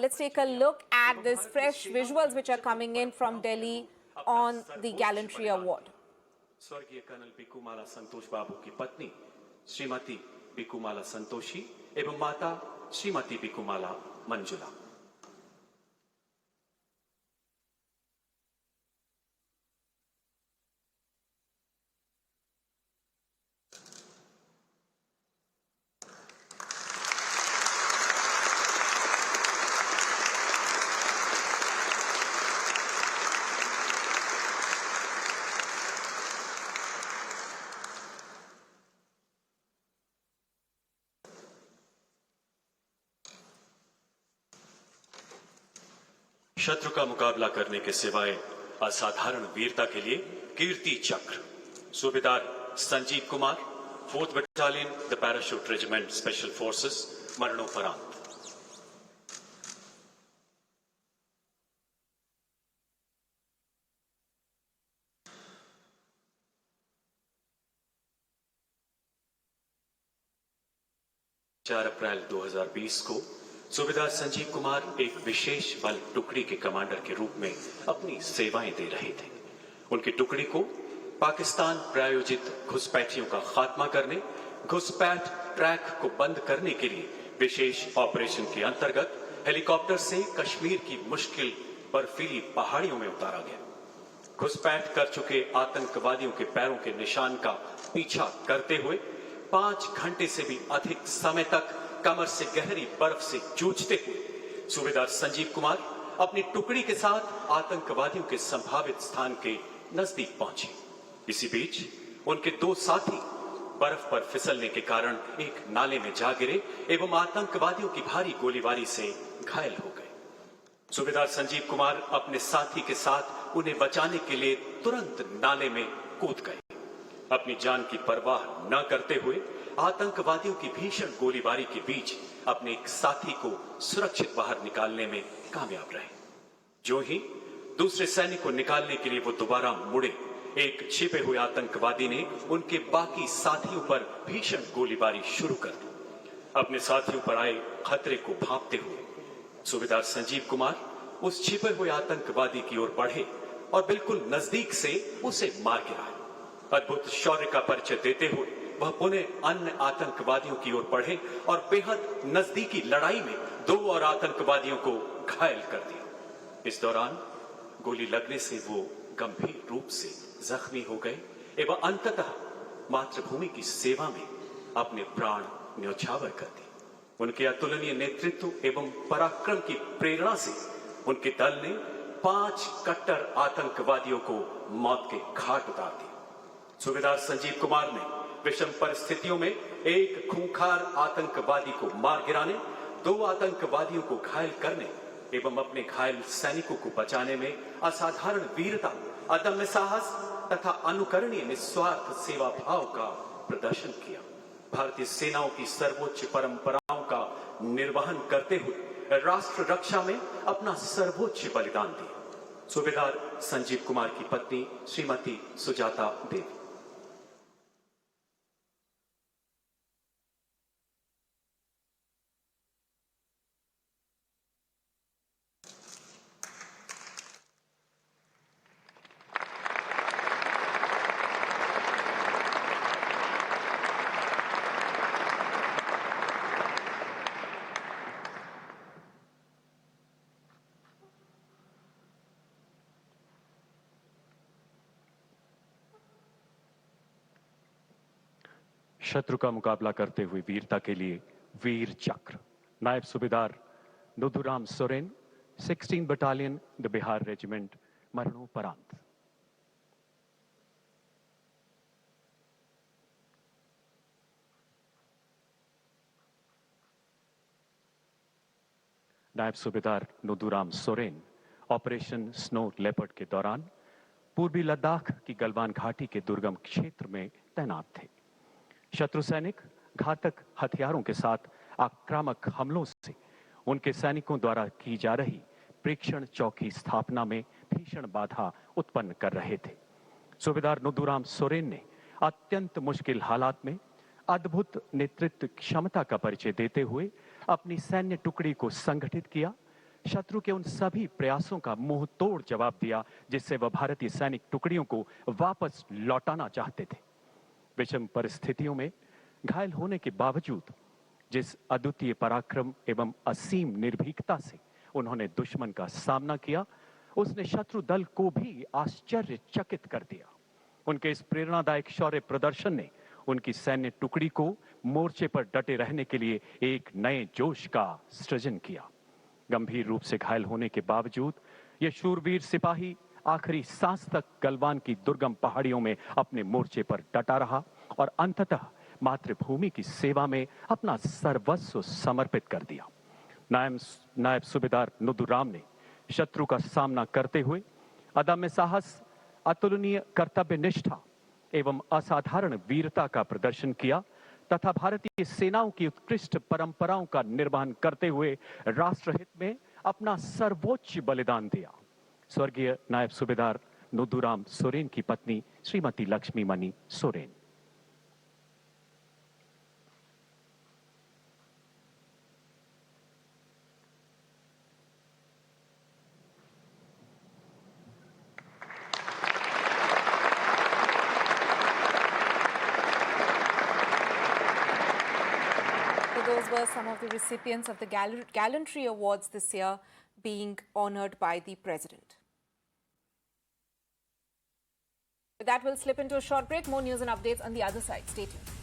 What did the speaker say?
Let's take a look at this fresh visuals which are coming in from Delhi on the Gallantry Award. स्वर्गीय colonel Bikumalla संतोष बाबू की पत्नी श्रीमती बिकुमाला संतोषी एवं माता श्रीमती बिकुमाला मंजुला। शत्रु का मुकाबला करने के सिवाय असाधारण वीरता के लिए कीर्ति चक्र सूबेदार Sanjeev Kumar 4th battalion the parachute regiment special forces मरणोपरांत। अप्रैल 2020 को सूबेदार संजीव कुमार एक विशेष बल टुकड़ी के कमांडर के रूप में अपनी सेवाएं दे रहे थे। उनकी टुकड़ी को पाकिस्तान प्रायोजित घुसपैठियों का खात्मा करने, घुसपैठ ट्रैक को बंद करने के लिए विशेष ऑपरेशन के अंतर्गत हेलीकॉप्टर से कश्मीर की मुश्किल बर्फीली पहाड़ियों में उतारा गया। घुसपैठ कर चुके आतंकवादियों के पैरों के निशान का पीछा करते हुए 5 घंटे से भी अधिक समय तक कमर से गहरी बर्फ से जूझते हुए सूबेदार संजीव कुमार अपनी टुकड़ी के साथ आतंकवादियों के संभावित स्थान के नजदीक पहुंचे। इसी बीच उनके 2 साथी बर्फ पर फिसलने के कारण एक नाले में जा गिरे एवं आतंकवादियों की भारी गोलीबारी से घायल हो गए। सूबेदार संजीव कुमार अपने साथी के साथ उन्हें बचाने के लिए तुरंत नाले में कूद गए। अपनी जान की परवाह न करते हुए आतंकवादियों की भीषण गोलीबारी के बीच अपने एक साथी को सुरक्षित बाहर निकालने में कामयाब रहे। जो ही दूसरे सैनिक को निकालने के लिए वो दोबारा मुड़े, एक छिपे हुए आतंकवादी ने उनके बाकी साथियों पर भीषण गोलीबारी शुरू कर दी। अपने साथियों पर आए खतरे को भांपते हुए सूबेदार संजीव कुमार उस छिपे हुए आतंकवादी की ओर बढ़े और बिल्कुल नजदीक से उसे मार गिराया। अद्भुत शौर्य का परिचय देते हुए वह पुनः अन्य आतंकवादियों की ओर बढ़े और बेहद नजदीकी लड़ाई में 2 और आतंकवादियों को घायल कर दिया। इस दौरान गोली लगने से वो गंभीर रूप से जख्मी हो गए एवं अंततः मातृभूमि की सेवा में अपने प्राण न्यौछावर कर दिए। उनके अतुलनीय नेतृत्व एवं पराक्रम की प्रेरणा से उनके दल ने 5 कट्टर आतंकवादियों को मौत के घाट उतार दिया। सूबेदार संजीव कुमार ने विषम परिस्थितियों में एक खूंखार आतंकवादी को मार गिराने, 2 आतंकवादियों को घायल करने एवं अपने घायल सैनिकों को बचाने में असाधारण वीरता, अदम्य साहस तथा अनुकरणीय निस्वार्थ सेवा भाव का प्रदर्शन किया। भारतीय सेनाओं की सर्वोच्च परंपराओं का निर्वहन करते हुए राष्ट्र रक्षा में अपना सर्वोच्च बलिदान दिया। सूबेदार संजीव कुमार की पत्नी श्रीमती सुजाता देवी। शत्रु का मुकाबला करते हुए वीरता के लिए वीर चक्र नायब सूबेदार Nuduram Soren 16 battalion the Bihar regiment मरणोपरांत। नायब सूबेदार Nuduram Soren operation snow leopard के दौरान पूर्वी लद्दाख की गलवान घाटी के दुर्गम क्षेत्र में तैनात थे। शत्रु सैनिक घातक हथियारों के साथ आक्रामक हमलों से उनके सैनिकों द्वारा की जा रही प्रेक्षण चौकी स्थापना में भीषण बाधा उत्पन्न कर रहे थे। सूबेदार नुदुराम सोरेन ने अत्यंत मुश्किल हालात में अद्भुत नेतृत्व क्षमता का परिचय देते हुए अपनी सैन्य टुकड़ी को संगठित किया, शत्रु के उन सभी प्रयासों का मुंह तोड़ जवाब दिया जिससे वह भारतीय सैनिक टुकड़ियों को वापस लौटाना चाहते थे। विषम परिस्थितियों में घायल होने के बावजूद जिस अद्वितीय पराक्रम एवं असीम निर्भीकता से उन्होंने दुश्मन का सामना किया, उसने शत्रु दल को भी आश्चर्यचकित कर दिया। उनके इस प्रेरणादायक शौर्य प्रदर्शन ने उनकी सैन्य टुकड़ी को मोर्चे पर डटे रहने के लिए एक नए जोश का सृजन किया। गंभीर रूप से घायल होने के बावजूद यह शूरवीर सिपाही आखिरी सांस तक गलवान की दुर्गम पहाड़ियों में अपने मोर्चे पर डटा रहा और अंततः मातृभूमि की सेवा में अपना सर्वस्व समर्पित कर दिया। नायब सूबेदार नुदुराम ने शत्रु का सामना करते हुए अदम्य साहस, अतुलनीय कर्तव्य निष्ठा एवं असाधारण वीरता का प्रदर्शन किया तथा भारतीय सेनाओं की उत्कृष्ट परंपराओं का निर्वहन करते हुए राष्ट्रहित में अपना सर्वोच्च बलिदान दिया। स्वर्गीय नायब सूबेदार नुदुराम सोरेन की पत्नी श्रीमती लक्ष्मी मणि Soren. So those were some of the recipients of the Gallantry Awards this year being honored by the President. With that, we'll slip into a short break. More news and updates on the other side. Stay tuned.